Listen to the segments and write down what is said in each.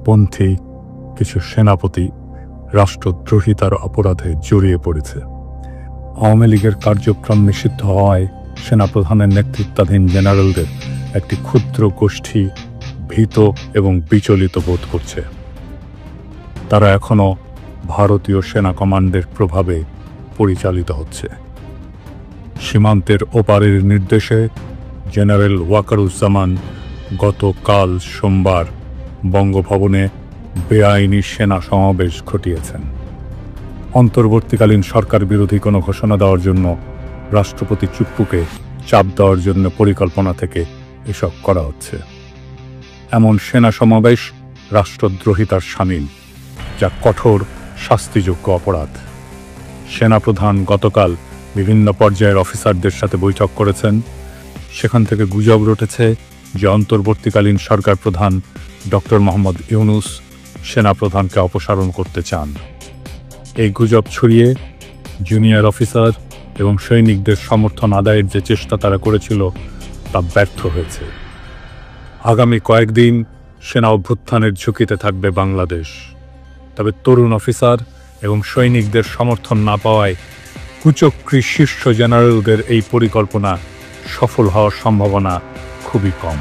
রাষ্ট্রপন্থী কিছু সেনাপতি রাষ্ট্রদ্রোহিতার অপরাধে জড়িয়ে পড়েছে। আওয়ামী লীগের কার্যক্রম নিষিদ্ধ হওয়ায় সেনাপ্রধানের নেতৃত্বাধীন জেনারেলদের একটি ক্ষুদ্র গোষ্ঠী ভীত এবং বিচলিত বোধ করছে। তারা এখনও ভারতীয় সেনা কমান্ডের প্রভাবে পরিচালিত হচ্ছে। সীমান্তের ওপারের নির্দেশে জেনারেল ওয়াকারুজ্জামান গতকাল সোমবার বঙ্গভবনে বেআইনি সেনা সমাবেশ ঘটিয়েছেন। অন্তর্বর্তীকালীন সরকার বিরোধী কোনো ঘোষণা দেওয়ার জন্য রাষ্ট্রপতি চুপ্পুকে চাপ দেওয়ার জন্য পরিকল্পনা থেকে এসব করা হচ্ছে। এমন সেনা সমাবেশ রাষ্ট্রদ্রোহিতার শামিল, যা কঠোর শাস্তিযোগ্য অপরাধ। সেনাপ্রধান গতকাল বিভিন্ন পর্যায়ের অফিসারদের সাথে বৈঠক করেছেন। সেখান থেকে গুজব রটেছে যে অন্তর্বর্তীকালীন সরকার প্রধান ডক্টর মোহাম্মদ ইউনূস সেনাপ্রধানকে অপসারণ করতে চান। এই গুজব ছড়িয়ে জুনিয়র অফিসার এবং সৈনিকদের সমর্থন আদায়ের যে চেষ্টা তারা করেছিল তা ব্যর্থ হয়েছে। আগামী কয়েকদিন সেনা অভ্যুত্থানের ঝুঁকিতে থাকবে বাংলাদেশ। তবে তরুণ অফিসার এবং সৈনিকদের সমর্থন না পাওয়ায় কুচক্রী শীর্ষ জেনারেলদের এই পরিকল্পনা সফল হওয়ার সম্ভাবনা খুবই কম।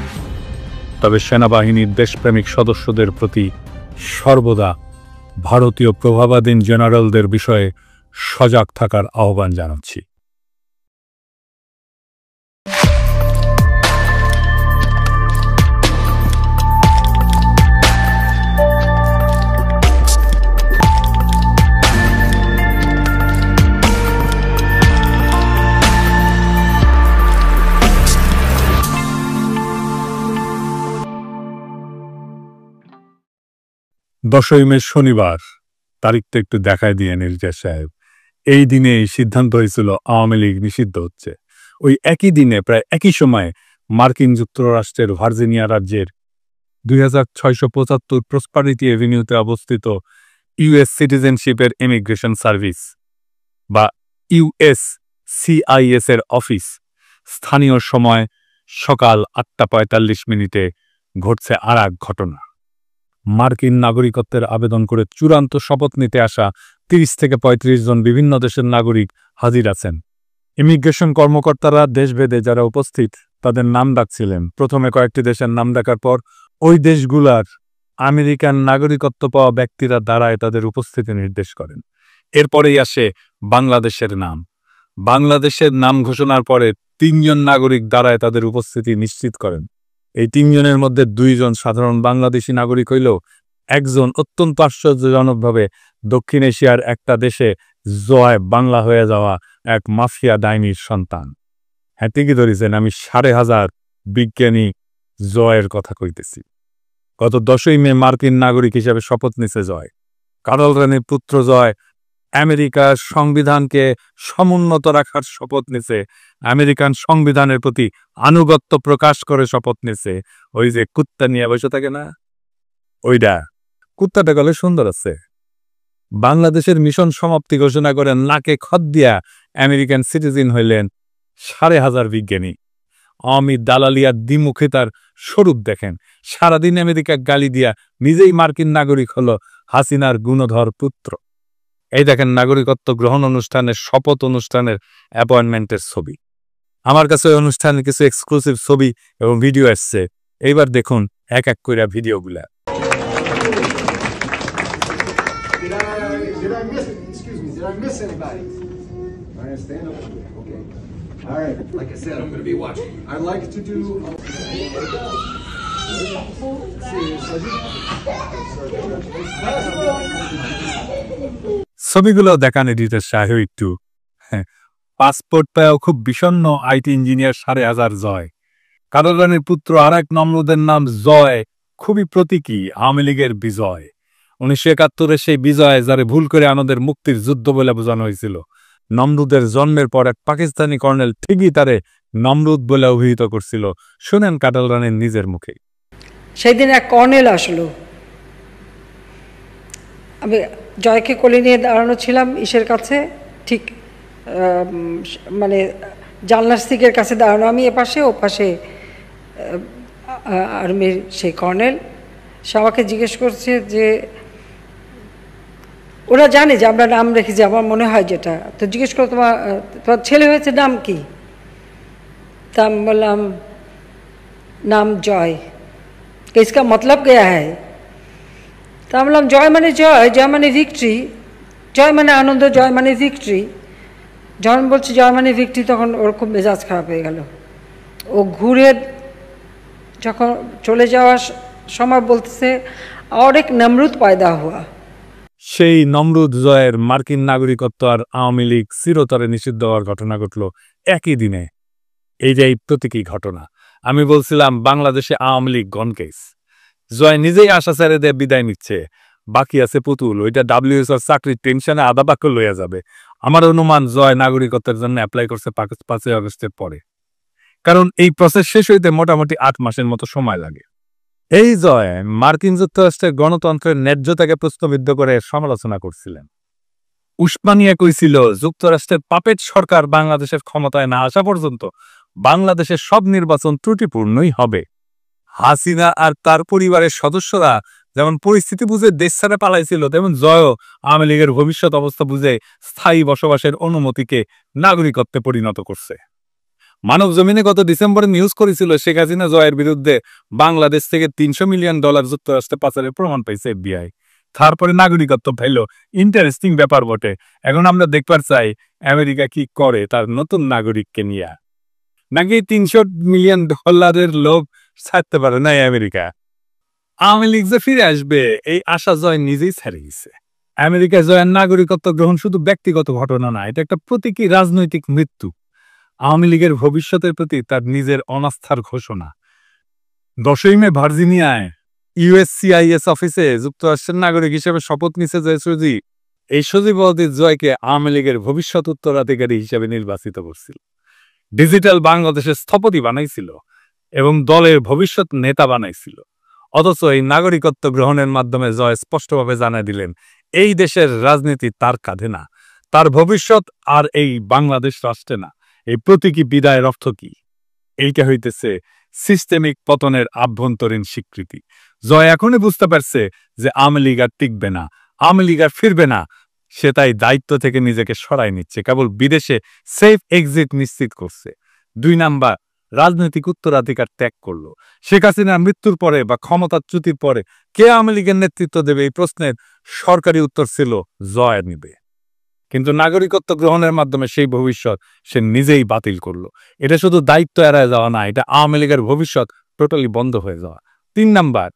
তবে সেনাবাহিনীর দেশপ্রেমিক সদস্যদের প্রতি সর্বদা ভারতীয় প্রভাবাধীন জেনারেলদের বিষয়ে সজাগ থাকার আহ্বান জানাচ্ছি। দশই মে শনিবার, তারিখটা একটু দেখায় দিয়ে নির্দেশ সাহেব। এই দিনে এই সিদ্ধান্ত হয়েছিল আওয়ামী লীগ নিষিদ্ধ হচ্ছে। ওই একই দিনে প্রায় একই সময়ে মার্কিন যুক্তরাষ্ট্রের ভার্জিনিয়া রাজ্যের 2675 প্রসপারিটি এভিনিউতে অবস্থিত ইউএস সিটিজেনশিপের ইমিগ্রেশন সার্ভিস বা USCIS এর অফিস স্থানীয় সময় সকাল 8:45 ঘটছে আর এক ঘটনা। মার্কিন নাগরিকত্বের আবেদন করে চূড়ান্ত শপথ নিতে আসা 30 থেকে 35 জন বিভিন্ন দেশের নাগরিক হাজির আছেন। ইমিগ্রেশন কর্মকর্তারা দেশভেদে যারা উপস্থিত তাদের নাম ডাকছিলেন। প্রথমে কয়েকটি দেশের নাম ডাকার পর ওই দেশগুলার আমেরিকান নাগরিকত্ব পাওয়া ব্যক্তিরা দাঁড়ায় তাদের উপস্থিতি নির্দেশ করেন। এরপরেই আসে বাংলাদেশের নাম। বাংলাদেশের নাম ঘোষণার পরে 3 জন নাগরিক দাঁড়ায় তাদের উপস্থিতি নিশ্চিত করেন। এই 3 জনের মধ্যে 2 জন সাধারণ বাংলাদেশি নাগরিক হইলেও একজন অত্যন্ত আশ্চর্যজনকভাবে দক্ষিণ এশিয়ার একটা দেশে জয় বাংলা হয়ে যাওয়া এক মাফিয়া ডাইনির সন্তান। হ্যাঁ, ঠিকই ধরেছেন, আমি 5,500 বিজ্ঞানী জয়ের কথা কইতেছি। গত 10ই মে মার্কিন নাগরিক হিসেবে শপথ নিছে জয়। কার্ল রানীর পুত্র জয় আমেরিকার সংবিধানকে সমুন্নত রাখার শপথ নিছে, আমেরিকান সংবিধানের প্রতি আনুগত্য প্রকাশ করে শপথ নিছে। ওই যে কুত্তা নিয়ে বসে থাকে না, ওইটা কুত্তাটা গলে সুন্দর আছে। বাংলাদেশের মিশন সমাপ্তি ঘোষণা করেন নাকে খত দিয়া আমেরিকান সিটিজেন হইলেন 5,500 বিজ্ঞানী। অমিত দালালিয়ার দ্বিমুখিতার স্বরূপ দেখেন। সারাদিন আমেরিকা গালি দিয়া নিজেই মার্কিন নাগরিক হলো হাসিনার গুণধর পুত্র। এই দেখেন নাগরিকত্ব গ্রহণ অনুষ্ঠানের শপথ অনুষ্ঠানের অ্যাপয়েন্টমেন্টের ছবি। আমার কাছে ওই অনুষ্ঠানের কিছু এক্সক্লুসিভ ছবি এবং ভিডিও আসছে। এইবার দেখুন এক এক করে ভিডিওগুলা। Did I miss anybody? I understand. Okay. All right. Like I said, I'm going to be watching. I like to do. ছবিগুলো দেখান এডিটর সাহেব একটু। পাসপোর্ট পেয়েও খুব বিষণ্ণ আইটি ইঞ্জিনিয়ার 5,500 জয়। কার্ল রানীর পুত্র আর এক নমরুদের নাম জয়, খুবই প্রতীকী আওয়ামী লীগের বিজয়। 1971 সেই বিজয় যারে ভুল করে আমাদের মুক্তির যুদ্ধ বলে বোঝানো হয়েছিল। নমরুদের জন্মের পর এক পাকিস্তানি কর্নেল ঠিকই তারে নমরুদ বলে অভিহিত করছিল। শুনেন কার্ল রানীর নিজের মুখে। সেই দিন এক কর্নেল আসলো, আমি জয়কে কোলে নিয়ে দাঁড়ানো ছিলাম ইসের কাছে, ঠিক মানে জানলার দিকের কাছে দাঁড়ানো, আমি এপাশে ও পাশে আর্মির সেই কর্নেল। সে আমাকে জিজ্ঞেস করছে যে ওরা জানে যে আমরা নাম রেখেছি, আমার মনে হয় যেটা, তো জিজ্ঞেস করো তোমার তোমার ছেলে হয়েছে নাম কি? তা আমি বললাম নাম জয়। इसका मतलब क्या है? তা আমি বললাম জয় মানে জয়, জয় মানে ভিক্টরি, জয় মানে আনন্দ, জয় মানে ভিক্টরি। যখন বলছি জয় মানে ভিক্টরি তখন ওর খুব মেজাজ খারাপ হয়ে গেল। ও ঘুরে যখন চলে যাওয়ার সময় বলতেছে और एक नमरूद पैदा हुआ। সেই নমরুদ জয়ের মার্কিন নাগরিকত্ব আর আওয়ামী লীগ চিরতরে নিষিদ্ধ হওয়ার ঘটনা ঘটল একই দিনে। এইটাই প্রতীকী ঘটনা। আমি বলছিলাম বাংলাদেশে আওয়ামী লীগ গনকেস। জয় নিজেই আশা ছেড়ে দিয়ে বিদায় নিচ্ছে, বাকি আছে পুতুল। ওইটা WSOর চাকরির টেনশনে আধা বাক্য লইয়া যাবে। আমার অনুমান জয় নাগরিকত্বের জন্য অ্যাপ্লাই করছে 5ই আগস্টের পরে, কারণ এই প্রসেস শেষ হইতে মোটামুটি 8 মাসের মতো সময় লাগে। এই জয় মার্কিন যুক্তরাষ্ট্রের গণতন্ত্রের ন্যায্যতাকে প্রশ্নবিদ্ধ করে সমালোচনা করছিলেন। উসমানিয়া কইছিল যুক্তরাষ্ট্রের পাপেট সরকার বাংলাদেশের ক্ষমতায় না আসা পর্যন্ত বাংলাদেশের সব নির্বাচন ত্রুটিপূর্ণই হবে। হাসিনা আর তার পরিবারের সদস্যরা যেমন পরিস্থিতি বুঝে দেশ ছেড়ে পালাইছিল, তেমন জয়ও আওয়ামী লীগের ভবিষ্যৎ অবস্থা বুঝে স্থায়ী বসবাসের অনুমতিকে নাগরিকত্বে পরিণত করছে। মানব জমিনে গত ডিসেম্বরে নিউজ করেছিল শেখ হাসিনা জয়ের বিরুদ্ধে বাংলাদেশ থেকে $300 মিলিয়ন যুক্তরাষ্ট্রে পাচারের প্রমাণ পাইছে FBI। তারপরে নাগরিকত্ব পাইল। ইন্টারেস্টিং ব্যাপার বটে। এখন আমরা দেখবার চাই আমেরিকা কি করে তার নতুন নাগরিককে নিয়ে। নাকি $300 মিলিয়ন লোভ ছাড়তে পারে না আমেরিকা। আওয়ামী লীগ যে ফিরে আসবে এই আশা জয় নিজেই ছেড়ে গেছে। আমেরিকা জয়ের নাগরিকত্ব গ্রহণ শুধু ব্যক্তিগত ঘটনা না, এটা একটা প্রতীকী রাজনৈতিক মৃত্যু। আওয়ামী লীগের ভবিষ্যতের প্রতি তার নিজের অনাস্থার ঘোষণা। 10ই মে ভার্জিনিয়ায় USCIS অফিসে যুক্তরাষ্ট্রের নাগরিক হিসেবে শপথ নিছে যে সজীব, এই সজীবউদ্দিন জয়কে আওয়ামী লীগের ভবিষ্যৎ উত্তরাধিকারী হিসেবে নির্বাচিত করছিল, ডিজিটাল বাংলাদেশের স্থপতি বানাইছিল এবং দলের ভবিষ্যৎ নেতা বানাইছিল। অথচ এই নাগরিকত্ব গ্রহণের মাধ্যমে জয় স্পষ্টভাবে জানাই দিলেন এই দেশের রাজনীতি তার কাঁধে না, তার ভবিষ্যৎ আর এই বাংলাদেশ রাষ্ট্রে না। এই প্রতীকী বিদায়ের অর্থ কি? এইটা হইতেছে সিস্টেমিক পতনের আভ্যন্তরীণ স্বীকৃতি। জয় এখনই বুঝতে পারছে যে আওয়ামী লীগ আর টিকবে না, আওয়ামী লীগ আর ফিরবে না। সে তাই দায়িত্ব থেকে নিজেকে সরাই নিচ্ছে, কেবল বিদেশে সেফ এক্সিট নিশ্চিত করছে। 2 নাম্বার, রাজনৈতিক উত্তরাধিকার ত্যাগ করলো। শেখ হাসিনার মৃত্যুর পরে বা ক্ষমতাচ্যুতির পরে কে আওয়ামী লীগের নেতৃত্ব দেবে এই প্রশ্নের সরকারি উত্তর ছিল জয় নিবে। কিন্তু নাগরিকত্ব গ্রহণের মাধ্যমে সেই ভবিষ্যৎ সে নিজেই বাতিল করলো। এটা শুধু দায়িত্ব এড়ায় যাওয়া না, এটা আওয়ামী লীগের ভবিষ্যৎ টোটালি বন্ধ হয়ে যাওয়া। 3 নাম্বার,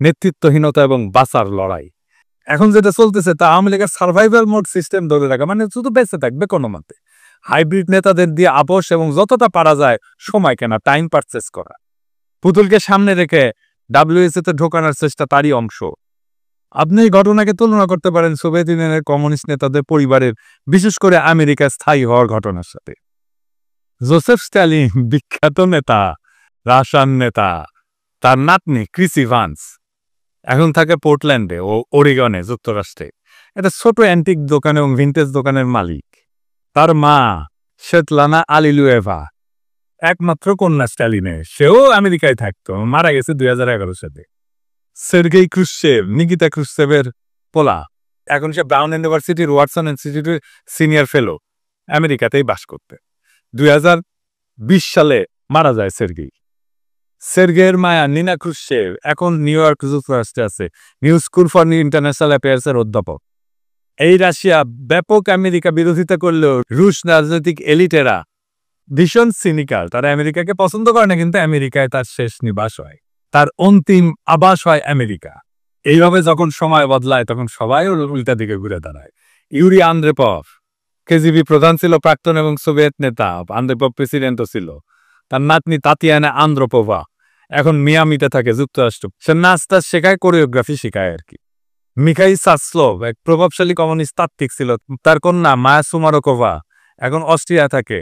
নেতৃত্বহীনতা এবং বাঁচার লড়াই। এখন যেটা চলতেছে তা আওয়ামী লীগের সার্ভাইভাল মোড সিস্টেম ধরে রাখা, মানে শুধু বেঁচে থাকবে কোনো মতে। হাইব্রিড নেতাদের দিয়ে আপোষ এবং যতটা পারা যায় সময় কেনা, টাইম পারচেস করা। পুতুলকে সামনে রেখে WSO-তে ঢোকানোর চেষ্টা তারই অংশ। আপনি এই ঘটনাকে তুলনা করতে পারেন সোভিয়েত ইউনিয়নের কমিউনিস্ট নেতাদের পরিবারের, বিশেষ করে আমেরিকা স্থায়ী হওয়ার ঘটনার সাথে। জোসেফ স্ট্যালিন বিখ্যাত নেতা, রাশিয়ান নেতা, তার নাতনি ক্রিস ইভান্স এখন থাকে পোর্টল্যান্ডে ও ওরিগনে যুক্তরাষ্ট্রে। এটা ছোট অ্যান্টিক দোকান এবং ভিন্টেজ দোকানের মালিক। তার মা শেতলানা আলিলুয়েভা একমাত্র কন্যা স্ট্যালিনের, সেও আমেরিকায় থাকতো, মারা গেছে 2011 সালে। সের্গেই ক্রুশ্চেভ নিকিতা ক্রুশ্চেভের পোলা, এখন সে ব্রাউন ইউনিভার্সিটির ওয়াটসন ইনস্টিটিউটের সিনিয়র ফেলো, আমেরিকাতেই বাস করতে। 2020 সালে মারা যায় সের্গেই। সের্গের মায়া নিনা ক্রুশ্চেভ এখন নিউ ইয়র্ক যুক্তরাষ্ট্রে আছে, নিউ স্কুল ফর ইন্টারন্যাশনাল অ্যাফেয়ার্সের অধ্যাপক। এই রাশিয়া ব্যাপক আমেরিকা বিরোধিতা করলেও রুশ রাজনৈতিক এলিটেরা ভীষণ সিনিক্যাল। তারা আমেরিকাকে পছন্দ করে না, কিন্তু আমেরিকায় তার শেষ নিবাস হয়, তার অন্তিম আবাস হয় আমেরিকা। এইভাবে যখন সময় বদলায় তখন সবাই উল্টা দিকে ঘুরে দাঁড়ায়। ইউরি আন্দ্রেপভ KGB প্রধান ছিল, প্রাক্তন এবং সোভিয়েত নেতা। আন্দ্রেপভ প্রেসিডেন্টও ছিল। তার নাতনি তাতিয়ানা আন্দ্রোপোভা এখন মিয়ামিতে থাকে, যুক্তরাষ্ট্র। সে নাচটা শেখায়, কোরিওগ্রাফি শেখায় আর কি। মিখাইল সাসলোভ এক প্রভাবশালী কমিউনিস্ট তাত্ত্বিক ছিল। তার কন্যা মায়া সুমারোকোভা এখন অস্ট্রিয়া থাকে।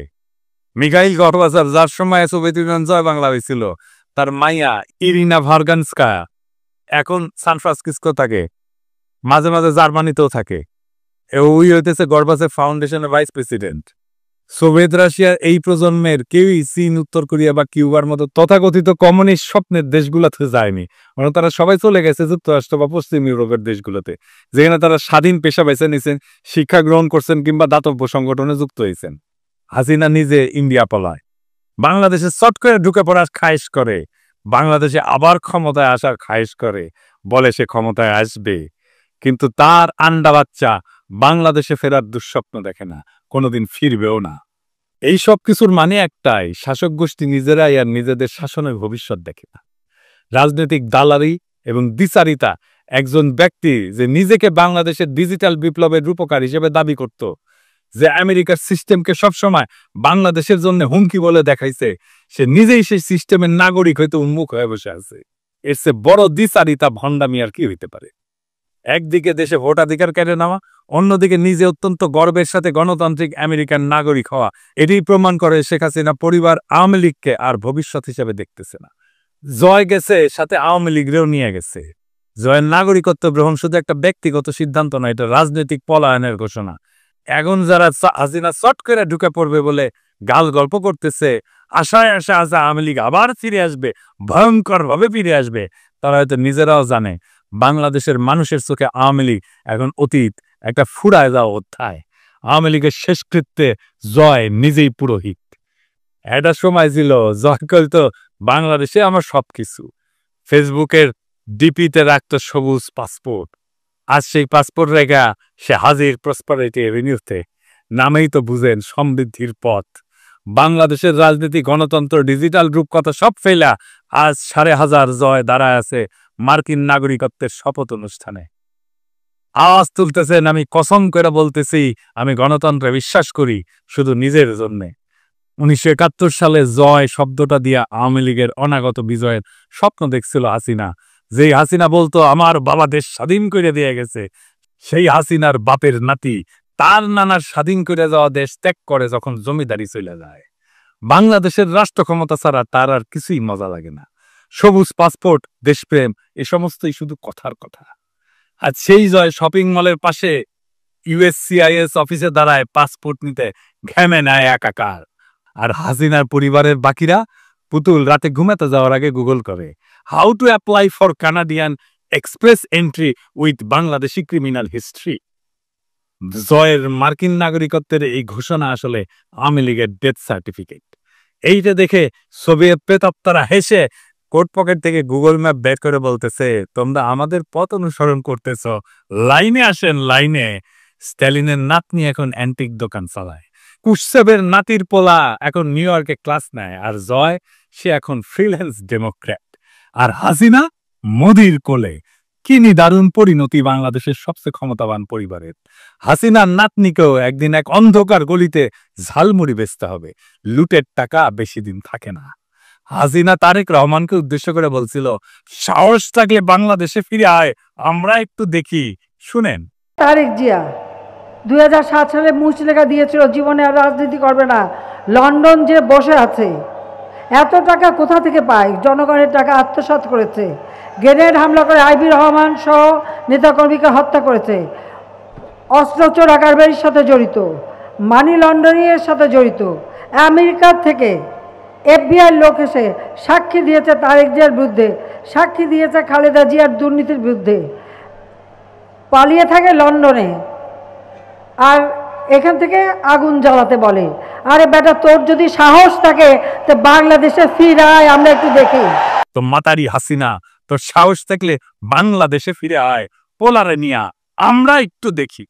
মিখাইল গর্বাচার, যার সময় সোভিয়েত ইউনিয়ন জয় বাংলা হয়েছিল, তার মাইয়া ইরিনা ভার্গানস্কায়া এখন সান ফ্রান্সিসকো থাকে, মাঝে মাঝে জার্মানিতেও থাকে। ওই হইতেছে গর্বাচেভ ফাউন্ডেশনের ভাইস প্রেসিডেন্ট। সোভিয়েত রাশিয়ার এই প্রজন্মের কেউই চীন, উত্তর কোরিয়া বা কিউবার মতো তথাকথিত কমিউনিস্ট স্বপ্নের দেশগুলোতে যায়নি, বরং তারা সবাই চলে গেছে যুক্তরাষ্ট্র বা পশ্চিম ইউরোপের দেশগুলোতে, যেখানে তারা স্বাধীন পেশা বেছে নিছেন, শিক্ষা গ্রহণ করছেন কিংবা দাতব্য সংগঠনে যুক্ত হয়েছেন। হাসিনা নিজে ইন্ডিয়া পলায়, বাংলাদেশে চট করে ঢুকে পড়ার খায়েশ করে, বাংলাদেশে আবার ক্ষমতায় আসার খায়েশ করে, বলে সে ক্ষমতায় আসবে, কিন্তু তার আন্ডা বাচ্চা বাংলাদেশে ফেরার দুঃস্বপ্ন দেখে না, কোনোদিন ফিরবেও না। এই সব কিছুর মানে একটাই, শাসক গোষ্ঠী নিজেরাই আর নিজেদের শাসনের ভবিষ্যৎ দেখে না। রাজনৈতিক দালালি এবং দ্বিচারিতা একজন ব্যক্তি যে নিজেকে বাংলাদেশের ডিজিটাল বিপ্লবের রূপকার হিসেবে দাবি করত, যে আমেরিকার সিস্টেমকে সবসময় বাংলাদেশের জন্য হুমকি বলে দেখাইছে, সে নিজেই সেই সিস্টেমের নাগরিক হইতে উন্মুখ হয়ে বসে আছে। এর চেয়ে বড় দ্বিচারিতা ভণ্ডামি আর কি হইতে পারে? একদিকে দেশে ভোটাধিকার কেড়ে নেওয়া, অন্যদিকে নিজে অত্যন্ত গর্বের সাথে গণতান্ত্রিক আমেরিকান নাগরিক হওয়া, এটি প্রমাণ করে শেখ হাসিনা পরিবার আওয়ামী লীগকে আর ভবিষ্যৎ হিসেবে দেখতেছে না। জয় গেছে, সাথে আওয়ামী লীগরেও নিয়ে গেছে। জয়ের নাগরিকত্ব গ্রহণ শুধু একটা ব্যক্তিগত সিদ্ধান্ত নয়, এটা রাজনৈতিক পলায়নের ঘোষণা। এখন যারা হাসিনা চট করে ঢুকে পড়বে বলে গাল গল্প করতেছে, আশায় আশা আছে আওয়ামী লীগ আবার ফিরে আসবে, ভয়ঙ্কর ভাবে ফিরে আসবে, তারা হয়তো নিজেরাও জানে বাংলাদেশের মানুষের চোখে আওয়ামী লীগ এখন অতীত, একটা ফুরায় যাওয়া অধ্যায়। আওয়ামী লীগের শেষকৃত্যে জয় নিজেই পুরোহিত। একটা সময় ছিল জয় করতো বাংলাদেশে আমার সবকিছু, ফেসবুকের ডিপিতে রাখতো সবুজ পাসপোর্ট, আজ সেই পাসপোর্ট রেখা সে হাজির প্রসপারিটি এভিনিউতে। নামেই তো বুঝেন সমৃদ্ধির পথ। বাংলাদেশের রাজনীতি, গণতন্ত্র, ডিজিটাল রূপকথা সব ফেলা আজ 5,500 জয় দাঁড়ায় আছে মার্কিন নাগরিকত্বের শপথ অনুষ্ঠানে। আওয়াজ তুলতেছেন, আমি কসম করে বলতেছি আমি গণতন্ত্রে বিশ্বাস করি শুধু নিজের জন্যে। 1971 সালে জয় শব্দটা দিয়া আওয়ামী লীগের অনাগত বিজয়ের স্বপ্ন দেখছিল হাসিনা। যেই হাসিনা বলতো আমার বাবা দেশ স্বাধীন করে দিয়ে গেছে, সেই হাসিনার বাপের নাতি তার নানার স্বাধীন করে যাওয়া দেশ ত্যাগ করে যখন জমিদারি চলে যায়। বাংলাদেশের রাষ্ট্র ক্ষমতা ছাড়া তার আর কিছুই মজা লাগে না। সবুজ পাসপোর্ট, দেশপ্রেম, এ সমস্তই শুধু কথার কথা। আর সেই জয় শপিং মলের পাশে ইউএসসিআইএস অফিসে দাঁড়ায় পাসপোর্ট নিতে ঘেমে নেয় একাকার। আর হাসিনার পরিবারের বাকিরা পুতুল রাতে ঘুমাতে যাওয়ার আগে গুগল করে how to apply for Canadian express entry with Bangladeshi criminal history. জয়ের মার্কিন নাগরিকত্বের এই ঘোষণা আসলে আওয়ামী লীগের ডেথ সার্টিফিকেট। এইটা দেখে সোভিয়েত প্রেতাত্মারা হেসে কোট পকেট থেকে গুগল ম্যাপ বের করে বলতেছে, তোমরা আমাদের পথ অনুসরণ করতেছ, লাইনে আসেন লাইনে। স্ট্যালিনের নাতনি এখন অ্যান্টিক দোকান চালায়, কুশসেবের নাতির পোলা এখন নিউ ইয়র্কে ক্লাস নেয়, আর জয় সে এখন ফ্রিল্যান্স ডেমোক্র্যাট, আর হাসিনা মোদির কোলে। কি দারুণ পরিণতি বাংলাদেশের সবচেয়ে ক্ষমতাবান পরিবারের। হাসিনার নাতনিকেও একদিন এক অন্ধকার গলিতে ঝালমুড়ি বেচতে হবে, লুটের টাকা বেশি দিন থাকে না। হাসিনা তারেক রহমানকে উদ্দেশ্য করে বলছিল, সাহস থাকলে বাংলাদেশে ফিরে আয়, আমরা একটু দেখি। শুনেন, তারেক জিয়া 2007 সালে মুচলেখা দিয়েছিল জীবনে আর রাজনীতি করবে না। লন্ডন যে বসে আছে, এত টাকা কোথা থেকে পায়? জনগণের টাকা আত্মসাৎ করেছে, গ্রেনেড হামলা করে আইবি রহমান সহ নেতাকর্মীকে হত্যা করেছে, অস্ত্র চোরা কারবারির সাথে জড়িত, মানি লন্ডারিংয়ের সাথে জড়িত। আমেরিকা থেকে FBI লোক এসে সাক্ষী দিয়েছে তারেক জিয়ার বিরুদ্ধে, সাক্ষী দিয়েছে খালেদা জিয়ার দুর্নীতির বিরুদ্ধে। পালিয়ে থাকে লন্ডনে, আর এখান থেকে আগুন জ্বালাতে বলে। আরে বেটা, তোর যদি সাহস থাকে তো বাংলাদেশে ফিরে আয়, আমরা একটু দেখি। তো মাতারি হাসিনা, তোর সাহস থাকলে বাংলাদেশে ফিরে আয়, পোলারে নিয়া আমরা একটু দেখি।